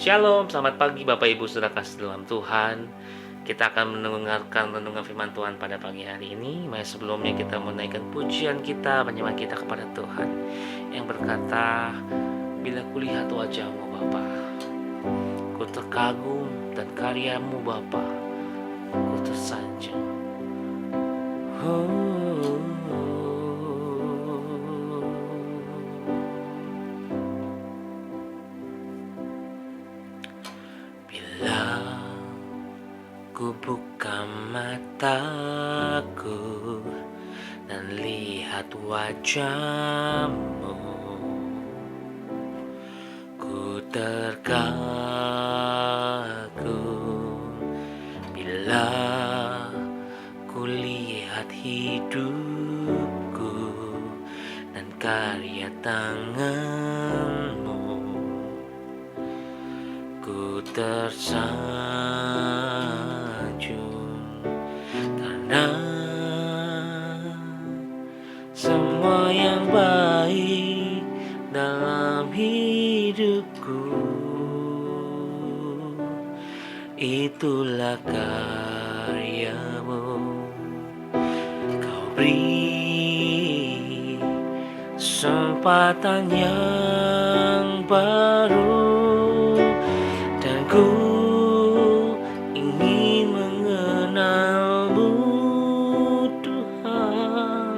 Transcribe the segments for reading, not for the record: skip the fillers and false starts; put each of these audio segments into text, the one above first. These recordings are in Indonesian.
Shalom, selamat pagi Bapak Ibu Saudara kasih dalam Tuhan. Kita akan mendengarkan renungan firman Tuhan pada pagi hari ini. Mari sebelumnya kita menaikkan pujian kita, penyembahan kita kepada Tuhan yang berkata, bila kulihat wajah-Mu Bapa, ku terkagum dan karya-Mu Bapa, ku tersanjung. Bila ku buka mataku dan lihat wajah-Mu, ku terkagum. Bila ku lihat hidupku dan karya tangan-Mu, ku tersanjung. Karena semua yang baik dalam hidupku, itulah karya-Mu. Kau beri kesempatan yang baru, dan ku ingin mengenal-Mu Tuhan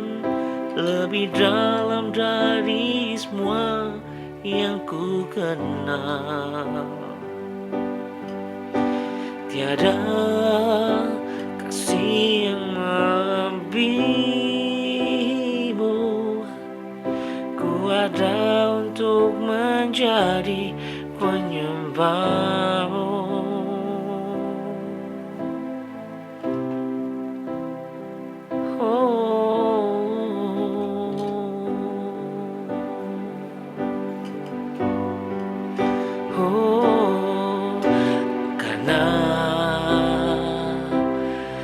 lebih dalam dari semua yang ku kenal. Tiada kasih yang melebihi-Mu. Ku ada untuk menjadi penyembah-Mu. Karena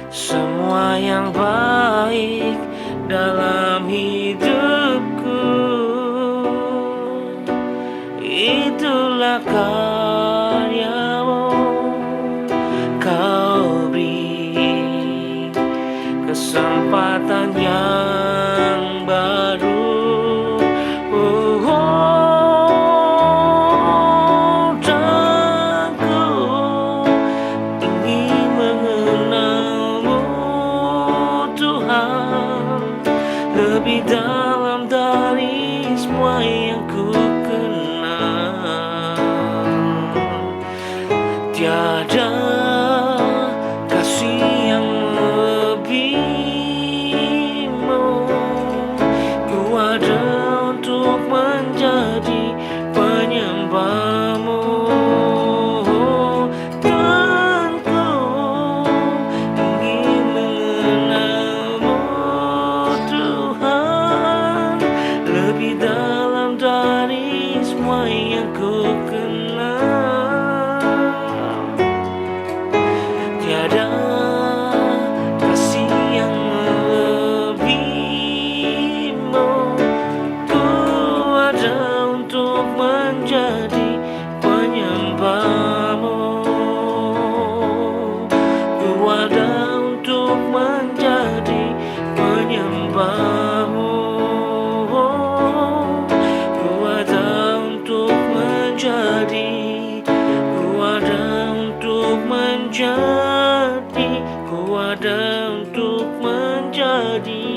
semua yang baik dalam hidupku, itulah karya-Mu. Kau beri kesempatan yang baru, dan ku ingin mengenal-Mu Tuhan lebih dalam dari semua yang ku kenal. Tiada kasih yang melebihi-Mu. Ku ada untuk menjadi penyembah-Mu, dan ku ingin mengenal-Mu Tuhan lebih dalam dari semua yang ku kenal. Tiada kasih yang melebihi-Mu. Ku ada untuk menjadi penyembah-Mu. Ku ada untuk menjadi penyembah-Mu. Ku ada untuk menjadi, ku ada untuk menjadi, ku ada untuk menjadi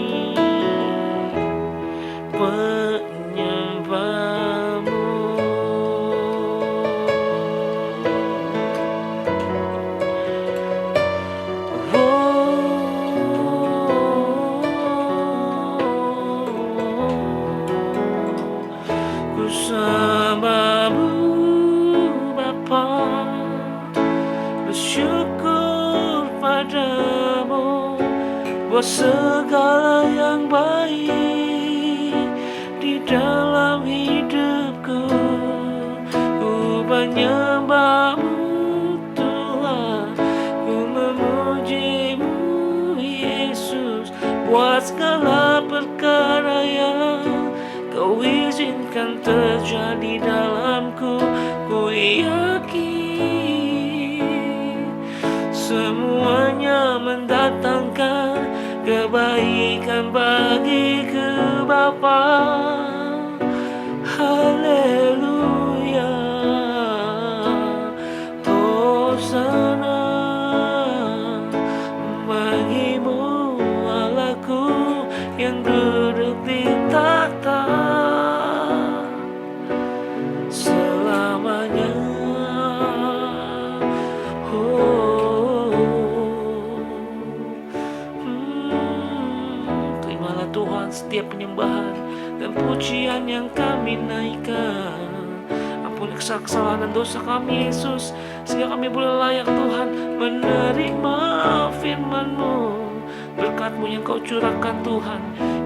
penyembah-Mu. Ku sembah-Mu Bapa, bersyukur padamu buat segala yang baik di dalam hidupku. Ku menyembah-Mu Tuhan, ku memuji-Mu Yesus buat segala perkara yang Kau izinkan akan terjadi dalamku. Ku yakin semuanya mendatangkan kebaikan bagiku Bapa. Haleluya, Hosana bagimu Allahku yang duduk di tahta selamanya. Terimalah Tuhan setiap penyembahan dan pujian yang kami naikkan. Ampuni kesalahan dan dosa kami Yesus, sehingga kami boleh layak Tuhan menerima firman-Mu. Berkat-Mu yang Kau curahkan Tuhan,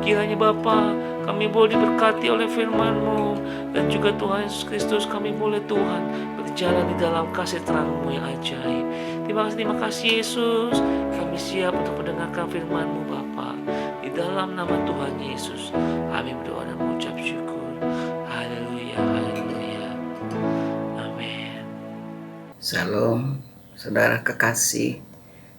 kiranya Bapa kami boleh diberkati oleh firman-Mu, dan juga Tuhan Yesus Kristus kami boleh Tuhan berjalan di dalam kasih terang-Mu yang ajaib. Terima kasih Yesus, kami siap untuk mendengarkan firman-Mu Bapa. Di dalam nama Tuhan Yesus kami berdoa dan mengucap syukur. Haleluya, haleluya, amin. Salam, saudara kekasih.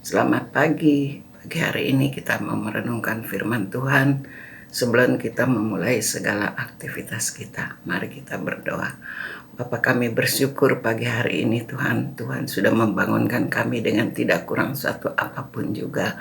Selamat pagi. Pagi hari ini kita mau merenungkan firman Tuhan. Sebelum kita memulai segala aktivitas kita, mari kita berdoa. Bapa, kami bersyukur pagi hari ini Tuhan sudah membangunkan kami dengan tidak kurang satu apapun juga.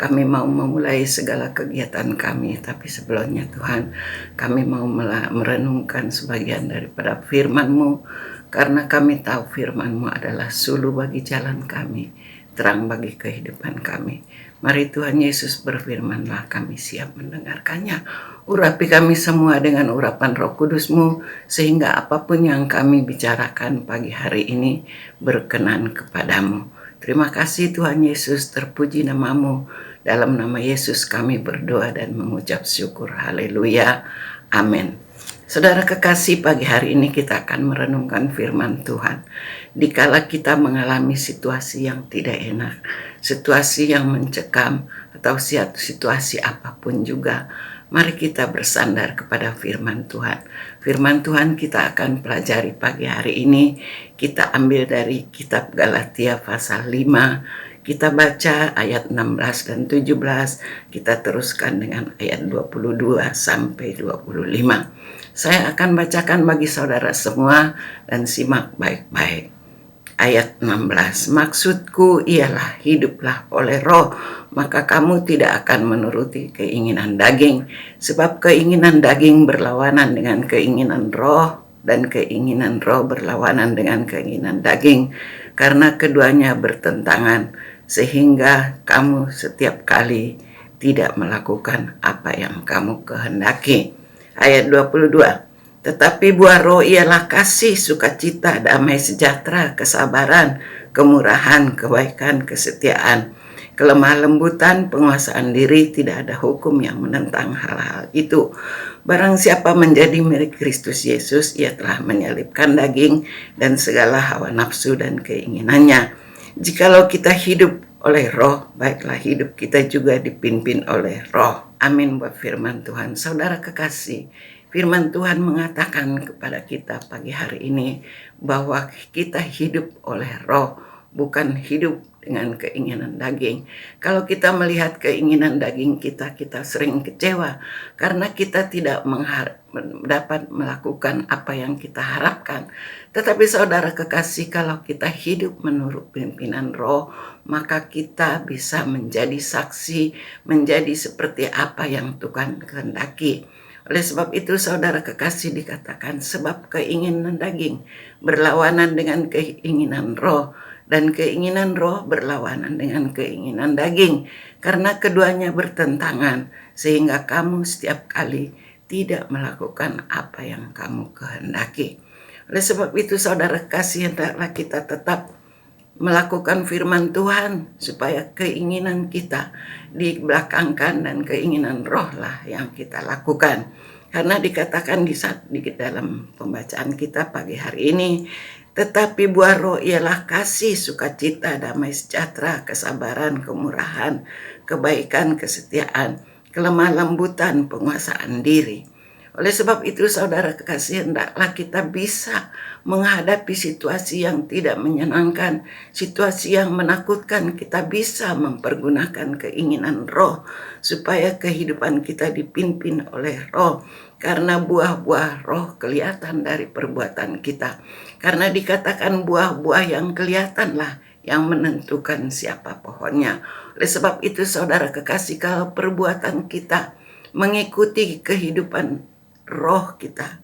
Kami mau memulai segala kegiatan kami, tapi sebelumnya Tuhan, kami mau merenungkan sebagian daripada firman-Mu, karena kami tahu firman-Mu adalah suluh bagi jalan kami, terang bagi kehidupan kami. Mari Tuhan Yesus berfirmanlah, kami siap mendengarkannya. Urapi kami semua dengan urapan Roh Kudus-Mu, sehingga apapun yang kami bicarakan pagi hari ini berkenan kepadamu. Terima kasih Tuhan Yesus, terpuji nama-Mu. Dalam nama Yesus kami berdoa dan mengucap syukur. Haleluya, amin. Saudara kekasih, pagi hari ini kita akan merenungkan firman Tuhan. Dikala kita mengalami situasi yang tidak enak, situasi yang mencekam, atau situasi apapun juga, mari kita bersandar kepada firman Tuhan. Firman Tuhan kita akan pelajari pagi hari ini. Kita ambil dari kitab Galatia pasal 5. Kita baca ayat 16 dan 17. Kita teruskan dengan ayat 22 sampai 25. Saya akan bacakan bagi saudara semua dan simak baik-baik. Ayat 16, maksudku ialah hiduplah oleh roh, maka kamu tidak akan menuruti keinginan daging. Sebab keinginan daging berlawanan dengan keinginan roh, dan keinginan roh berlawanan dengan keinginan daging. Karena keduanya bertentangan, sehingga kamu setiap kali tidak melakukan apa yang kamu kehendaki. Ayat 22, tetapi buah roh ialah kasih, sukacita, damai sejahtera, kesabaran, kemurahan, kebaikan, kesetiaan, kelemah lembutan, penguasaan diri. Tidak ada hukum yang menentang hal-hal itu. Barang siapa menjadi milik Kristus Yesus, ia telah menyalibkan daging dan segala hawa nafsu dan keinginannya. Jikalau kita hidup oleh roh, baiklah hidup kita juga dipimpin oleh roh. Amin buat firman Tuhan. Saudara kekasih, firman Tuhan mengatakan kepada kita pagi hari ini bahwa kita hidup oleh roh, bukan hidup dengan keinginan daging. Kalau kita melihat keinginan daging kita sering kecewa karena kita tidak dapat melakukan apa yang kita harapkan. Tetapi saudara kekasih, kalau kita hidup menurut pimpinan roh, maka kita bisa menjadi saksi, menjadi seperti apa yang Tuhan kehendaki. Oleh sebab itu saudara kekasih dikatakan, sebab keinginan daging berlawanan dengan keinginan roh, dan keinginan roh berlawanan dengan keinginan daging. Karena keduanya bertentangan, sehingga kamu setiap kali tidak melakukan apa yang kamu kehendaki. Oleh sebab itu saudara kekasih, hendaklah kita tetap melakukan firman Tuhan, supaya keinginan kita dibelakangkan dan keinginan roh lah yang kita lakukan. Karena dikatakan di dalam pembacaan kita pagi hari ini, tetapi buah roh ialah kasih, sukacita, damai sejahtera, kesabaran, kemurahan, kebaikan, kesetiaan, kelemah lembutan, penguasaan diri. Oleh sebab itu saudara kekasih, hendaklah kita bisa menghadapi situasi yang tidak menyenangkan, situasi yang menakutkan. Kita bisa mempergunakan keinginan roh supaya kehidupan kita dipimpin oleh roh. Karena buah-buah roh kelihatan dari perbuatan kita. Karena dikatakan buah-buah yang kelihatanlah yang menentukan siapa pohonnya. Oleh sebab itu saudara kekasih, kalau perbuatan kita mengikuti kehidupan roh kita,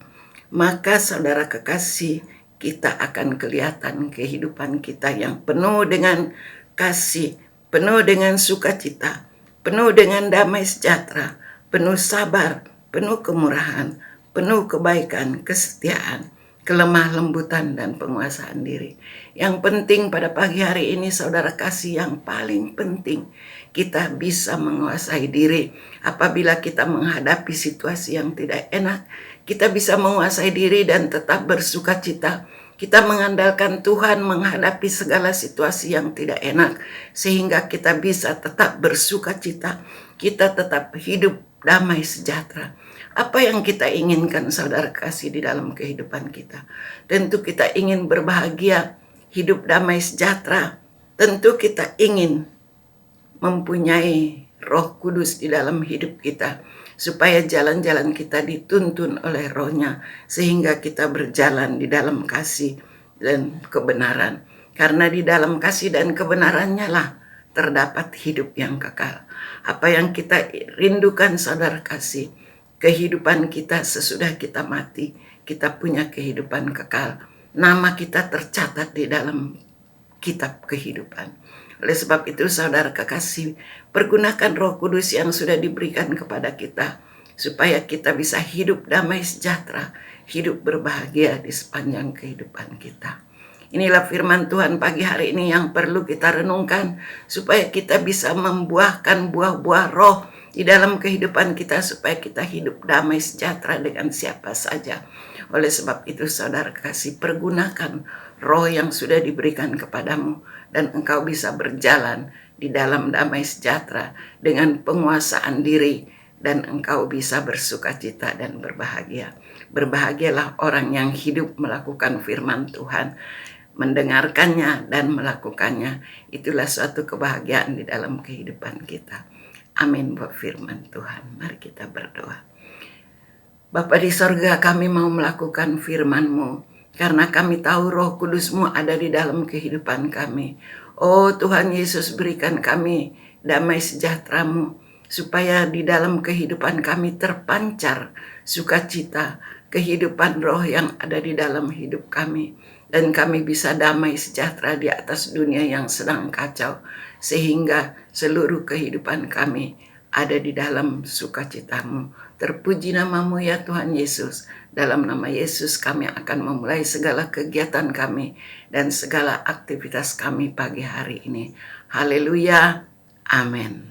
maka saudara kekasih, kita akan kelihatan kehidupan kita yang penuh dengan kasih, penuh dengan sukacita, penuh dengan damai sejahtera, penuh sabar, penuh kemurahan, penuh kebaikan, kesetiaan, kelemah lembutan, dan penguasaan diri. Yang penting pada pagi hari ini saudara kasih, yang paling penting kita bisa menguasai diri. Apabila kita menghadapi situasi yang tidak enak, kita bisa menguasai diri dan tetap bersuka cita. Kita mengandalkan Tuhan menghadapi segala situasi yang tidak enak, sehingga kita bisa tetap bersuka cita. Kita tetap hidup damai sejahtera. Apa yang kita inginkan saudara kasih di dalam kehidupan kita? Tentu kita ingin berbahagia, hidup damai sejahtera. Tentu kita ingin mempunyai Roh Kudus di dalam hidup kita, supaya jalan-jalan kita dituntun oleh Roh-Nya, sehingga kita berjalan di dalam kasih dan kebenaran. Karena di dalam kasih dan kebenarannya lah terdapat hidup yang kekal. Apa yang kita rindukan saudara kasih, kehidupan kita sesudah kita mati, kita punya kehidupan kekal. Nama kita tercatat di dalam kitab kehidupan. Oleh sebab itu saudara kekasih, pergunakan Roh Kudus yang sudah diberikan kepada kita, supaya kita bisa hidup damai sejahtera, hidup berbahagia di sepanjang kehidupan kita. Inilah firman Tuhan pagi hari ini yang perlu kita renungkan, supaya kita bisa membuahkan buah-buah roh di dalam kehidupan kita, supaya kita hidup damai sejahtera dengan siapa saja. Oleh sebab itu saudara kasih, pergunakan roh yang sudah diberikan kepadamu, dan engkau bisa berjalan di dalam damai sejahtera dengan penguasaan diri, dan engkau bisa bersukacita dan berbahagia. Berbahagialah orang yang hidup melakukan firman Tuhan, mendengarkannya dan melakukannya. Itulah suatu kebahagiaan di dalam kehidupan kita. Amin buat firman Tuhan. Mari kita berdoa. Bapa di sorga, kami mau melakukan firman-Mu, karena kami tahu Roh Kudus-Mu ada di dalam kehidupan kami. Oh Tuhan Yesus, berikan kami damai sejahtera-Mu, supaya di dalam kehidupan kami terpancar sukacita, kehidupan roh yang ada di dalam hidup kami. Dan kami bisa damai sejahtera di atas dunia yang sedang kacau, sehingga seluruh kehidupan kami ada di dalam sukacita-Mu. Terpuji nama-Mu ya Tuhan Yesus. Dalam nama Yesus kami akan memulai segala kegiatan kami dan segala aktivitas kami pagi hari ini. Haleluya. Amin.